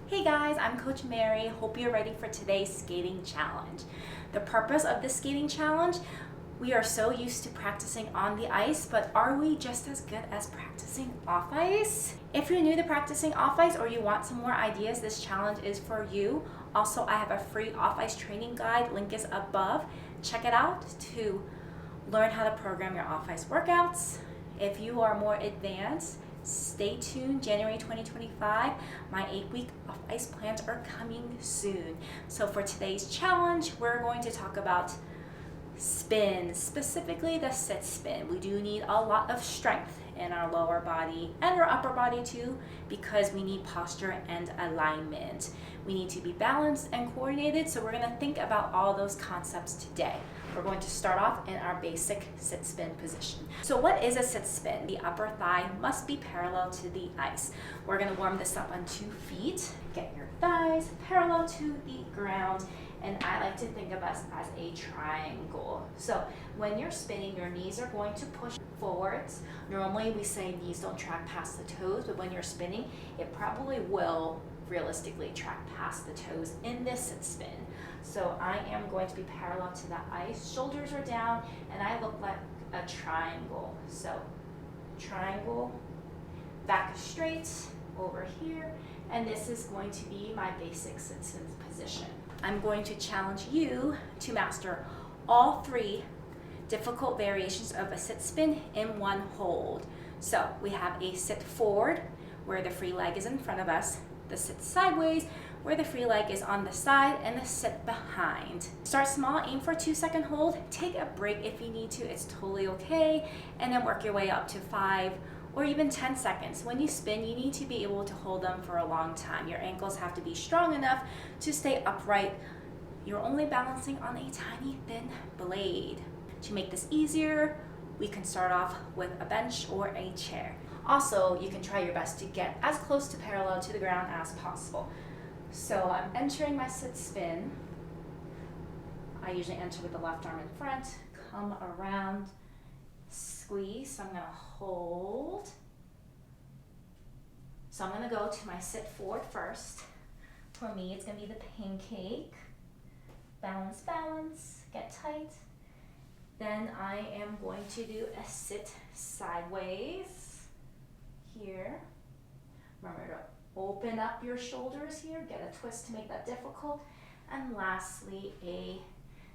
Hey guys, I'm Coach Mary. Hope you're ready for today's skating challenge. The purpose of this skating challenge, we are so used to practicing on the ice, but are we just as good as practicing off ice? If you're new to practicing off ice or you want some more ideas, this challenge is for you. Also, I have a free off ice training guide, link is above. Check it out to learn how to program your off ice workouts. If you are more advanced, stay tuned. January 2025, my 8-week off ice plans are coming soon. So for today's challenge, we're going to talk about spin, specifically the sit spin. We do need a lot of strength in our lower body and our upper body too, because we need posture and alignment. We need to be balanced and coordinated, so we're going to think about all those concepts today. We're going to start off in our basic sit spin position. So what is a sit spin? The upper thigh must be parallel to the ice. We're going to warm this up on 2 feet. Get your thighs parallel to the ground, and I like to think of us as a triangle. So when you're spinning, your knees are going to push forwards. Normally we say knees don't track past the toes, but when you're spinning, it probably will realistically track past the toes in this sit spin. So I am going to be parallel to the ice, shoulders are down, and I look like a triangle. So triangle, back straight over here, and this is going to be my basic sit spin position. I'm going to challenge you to master all 3 difficult variations of a sit spin in one hold. So we have a sit forward, where the free leg is in front of us, the sit sideways, where the free leg is on the side, and the sit behind. Start small, aim for a 2-second hold, take a break if you need to, it's totally okay, and then work your way up to 5 or even 10 seconds. When you spin, you need to be able to hold them for a long time. Your ankles have to be strong enough to stay upright. You're only balancing on a tiny thin blade. To make this easier, we can start off with a bench or a chair. Also, you can try your best to get as close to parallel to the ground as possible. So I'm entering my sit spin. I usually enter with the left arm in front, come around, squeeze. So I'm going to hold. So I'm going to go to my sit forward first. For me, it's going to be the pancake. Balance, balance, get tight. Then I am going to do a sit sideways here. Remember to open up your shoulders here, get a twist to make that difficult. And lastly, a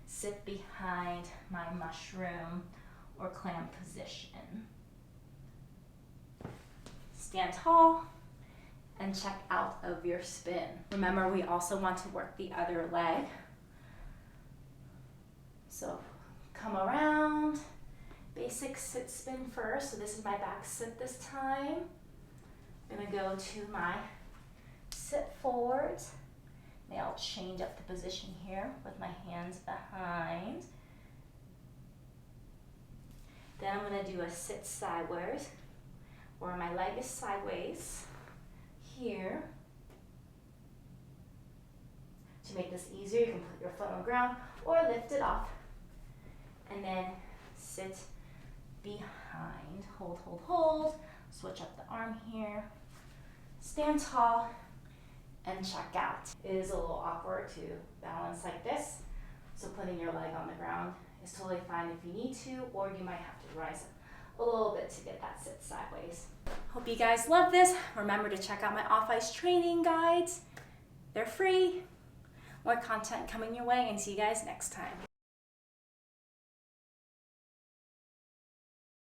sit behind my mushroom or clam position. Stand tall and check out of your spin. Remember, we also want to work the other leg. So come around, basic sit spin first. So this is my back sit this time. I'm gonna go to my sit forward. Now I'll change up the position here with my hands behind. Then I'm gonna do a sit sideways, where my leg is sideways here. To make this easier, you can put your foot on the ground or lift it off. And then sit behind, hold, hold, hold. Switch up the arm here. Stand tall and check out. It is a little awkward to balance like this, so putting your leg on the ground is totally fine if you need to, or you might have to rise up a little bit to get that sit sideways. Hope you guys love this. Remember to check out my off-ice training guides. They're free. More content coming your way, and see you guys next time.